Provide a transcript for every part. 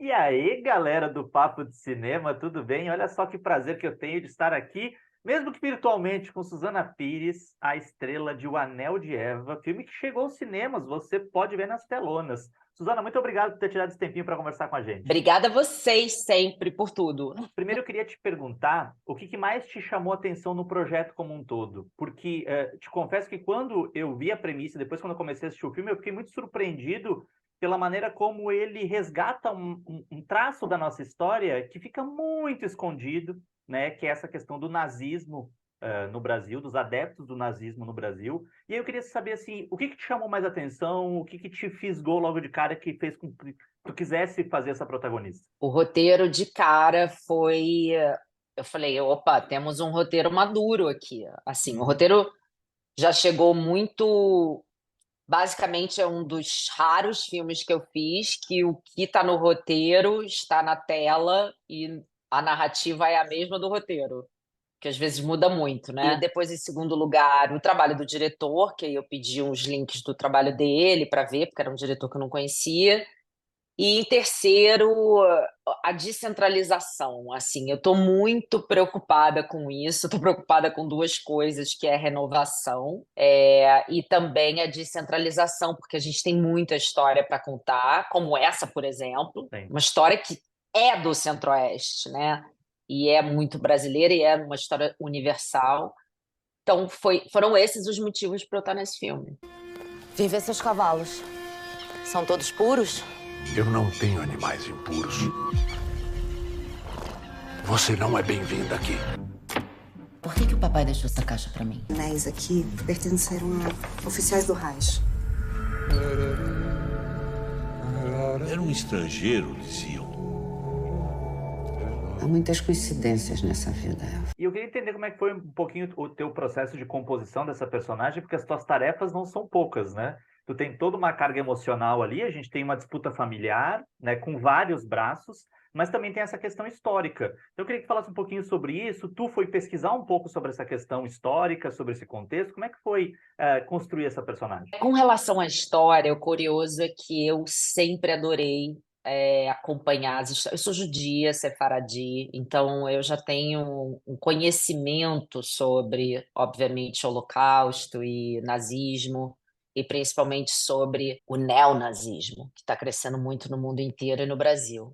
E aí, galera do Papo de Cinema, tudo bem? Olha só que prazer que eu tenho de estar aqui, mesmo que virtualmente, com Suzana Pires, a estrela de O Anel de Eva, filme que chegou aos cinemas, você pode ver nas telonas. Suzana, muito obrigado por ter tirado esse tempinho para conversar com a gente. Obrigada a vocês sempre por tudo. Primeiro, eu queria te perguntar o que mais te chamou a atenção no projeto como um todo, porque te confesso que quando eu vi a premissa, depois quando eu comecei a assistir o filme, eu fiquei muito surpreendido pela maneira como ele resgata um traço da nossa história que fica muito escondido, né? Que é essa questão do nazismo no Brasil, dos adeptos do nazismo no Brasil. E aí eu queria saber assim, o que te chamou mais atenção, o que te fisgou logo de cara que fez com que tu quisesse fazer essa protagonista? O roteiro de cara foi. Eu falei, opa, temos um roteiro maduro aqui. Assim, o Uhum. roteiro já chegou muito. Basicamente, é um dos raros filmes que eu fiz que o que está no roteiro está na tela e a narrativa é a mesma do roteiro, que às vezes muda muito, né? E depois, em segundo lugar, o trabalho do diretor, que aí eu pedi uns links do trabalho dele para ver, porque era um diretor que eu não conhecia. E em terceiro, a descentralização. Assim, eu estou muito preocupada com isso. Estou preocupada com duas coisas, que é a renovação e também a descentralização, porque a gente tem muita história para contar, como essa, por exemplo, Sim. uma história que é do Centro-Oeste, né? E é muito brasileira e é uma história universal. Então, foram esses os motivos para eu estar nesse filme. Vim ver seus cavalos. São todos puros? Eu não tenho animais impuros. Você não é bem-vinda aqui. Por que o papai deixou essa caixa pra mim? Os anéis aqui pertenceram a oficiais do Reich. Era um estrangeiro, diziam. Há muitas coincidências nessa vida. E eu queria entender como é que foi um pouquinho o teu processo de composição dessa personagem, porque as tuas tarefas não são poucas, né? Tu tem toda uma carga emocional ali, a gente tem uma disputa familiar, né, com vários braços, mas também tem essa questão histórica. Então eu queria que falasse um pouquinho sobre isso. Tu foi pesquisar um pouco sobre essa questão histórica, sobre esse contexto. Como é que foi construir essa personagem? Com relação à história, o curioso é que eu sempre adorei acompanhar as histórias. Eu sou judia, sefaradi, então eu já tenho um conhecimento sobre, obviamente, Holocausto e nazismo, e principalmente sobre o neonazismo, que está crescendo muito no mundo inteiro e no Brasil.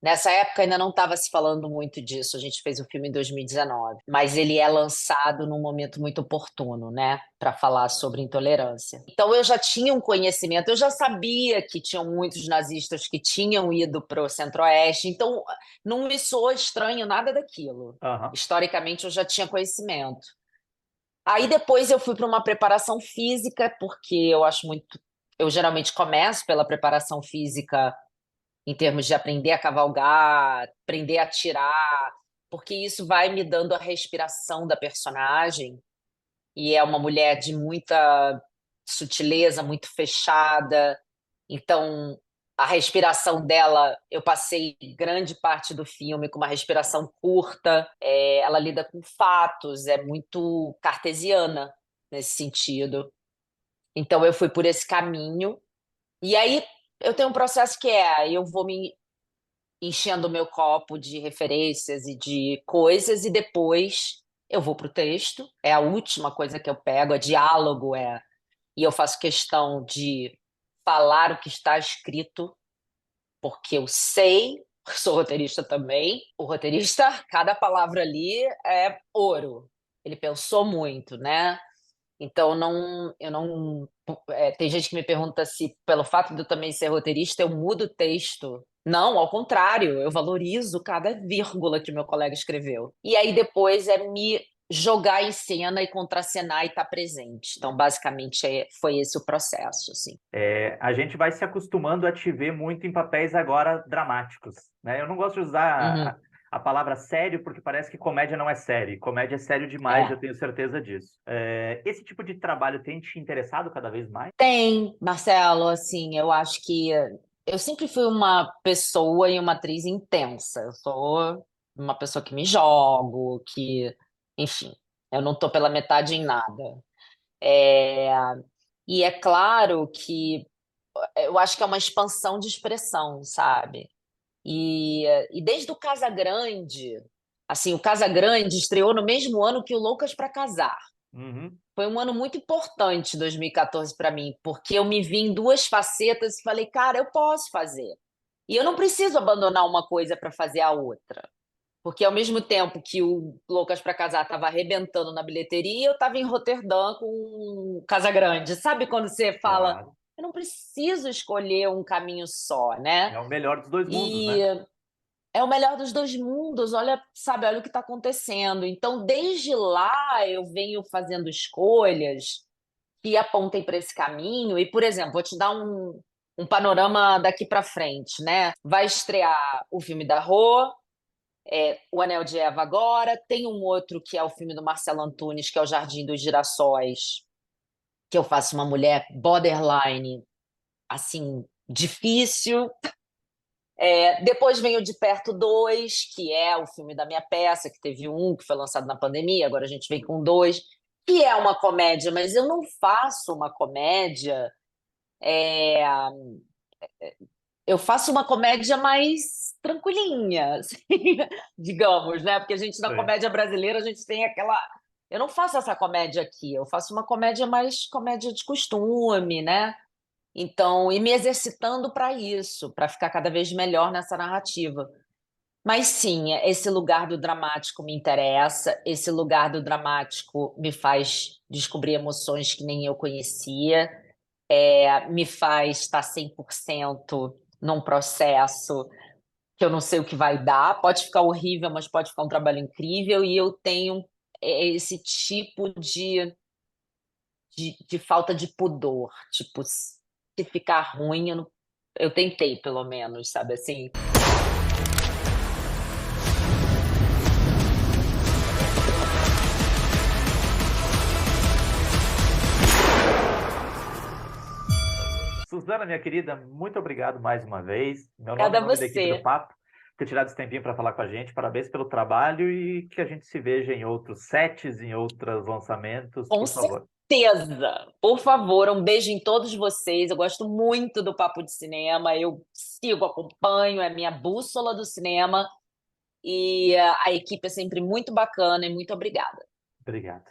Nessa época ainda não estava se falando muito disso, a gente fez o filme em 2019, mas ele é lançado num momento muito oportuno, né, para falar sobre intolerância. Então eu já tinha um conhecimento, eu já sabia que tinham muitos nazistas que tinham ido para o Centro-Oeste, então não me soou estranho nada daquilo. Aham. Historicamente eu já tinha conhecimento. Aí depois eu fui para uma preparação física, porque eu acho muito. Eu geralmente começo pela preparação física em termos de aprender a cavalgar, aprender a atirar, porque isso vai me dando a respiração da personagem. E é uma mulher de muita sutileza, muito fechada. Então, a respiração dela, eu passei grande parte do filme com uma respiração curta. Ela lida com fatos, é muito cartesiana nesse sentido. Então, eu fui por esse caminho. E aí, eu tenho um processo que eu vou me enchendo o meu copo de referências e de coisas, e depois eu vou para o texto. É a última coisa que eu pego, é diálogo, e eu faço questão de falar o que está escrito, porque eu sei, sou roteirista também. O roteirista, cada palavra ali é ouro. Ele pensou muito, né? Então, eu não. Tem gente que me pergunta se, pelo fato de eu também ser roteirista, eu mudo o texto. Não, ao contrário, eu valorizo cada vírgula que meu colega escreveu. E aí depois é me jogar em cena e contracenar e estar presente. Então, basicamente, foi esse o processo, assim. A gente vai se acostumando a te ver muito em papéis agora dramáticos, né? Eu não gosto de usar Uhum. a palavra sério porque parece que comédia não é série. Comédia é sério demais, eu É. tenho certeza disso. Esse tipo de trabalho tem te interessado cada vez mais? Tem, Marcelo, assim, eu acho que eu sempre fui uma pessoa e uma atriz intensa. Eu sou uma pessoa que me jogo, enfim, eu não tô pela metade em nada. É, e é claro que eu acho que é uma expansão de expressão, sabe? E desde o Casagrande, assim, o Casagrande estreou no mesmo ano que o Loucas para Casar. Uhum. Foi um ano muito importante, 2014, para mim, porque eu me vi em duas facetas e falei, cara, eu posso fazer. E eu não preciso abandonar uma coisa para fazer a outra. Porque ao mesmo tempo que o Loucas para Casar estava arrebentando na bilheteria, eu estava em Roterdã com o Casagrande. Sabe quando você fala, Claro. eu não preciso escolher um caminho só, né? É o melhor dos dois mundos, E né? é o melhor dos dois mundos, olha, sabe, olha o que está acontecendo. Então, desde lá, eu venho fazendo escolhas que apontem para esse caminho. E, por exemplo, vou te dar um panorama daqui para frente, né? Vai estrear o filme da Rô, O Anel de Eva agora, tem um outro que é o filme do Marcelo Antunes, que é O Jardim dos Girassóis, que eu faço uma mulher borderline, assim, difícil. Depois vem o De Perto 2, que é o filme da minha peça, que teve um que foi lançado na pandemia, agora a gente vem com dois, que é uma comédia, mas eu não faço uma comédia. é, eu faço uma comédia mais tranquilinha, assim, digamos, né? Porque a gente, na Sim. comédia brasileira, a gente tem aquela. Eu não faço essa comédia aqui, eu faço uma comédia mais comédia de costume, né? Então, e me exercitando para isso, para ficar cada vez melhor nessa narrativa. Mas sim, esse lugar do dramático me interessa, esse lugar do dramático me faz descobrir emoções que nem eu conhecia, me faz estar 100% num processo que eu não sei o que vai dar. Pode ficar horrível, mas pode ficar um trabalho incrível, e eu tenho esse tipo de falta de pudor. Tipo, se ficar ruim, eu tentei, pelo menos, sabe assim? Suzana, minha querida, muito obrigado mais uma vez. Meu nome, Cada em nome da equipe do você. Papo, ter tirado esse tempinho para falar com a gente. Parabéns pelo trabalho e que a gente se veja em outros sets, em outros lançamentos, Com por favor. certeza. Por favor, um beijo em todos vocês. Eu gosto muito do Papo de Cinema. Eu sigo, acompanho, é minha bússola do cinema. E a equipe é sempre muito bacana e muito obrigada. Obrigado.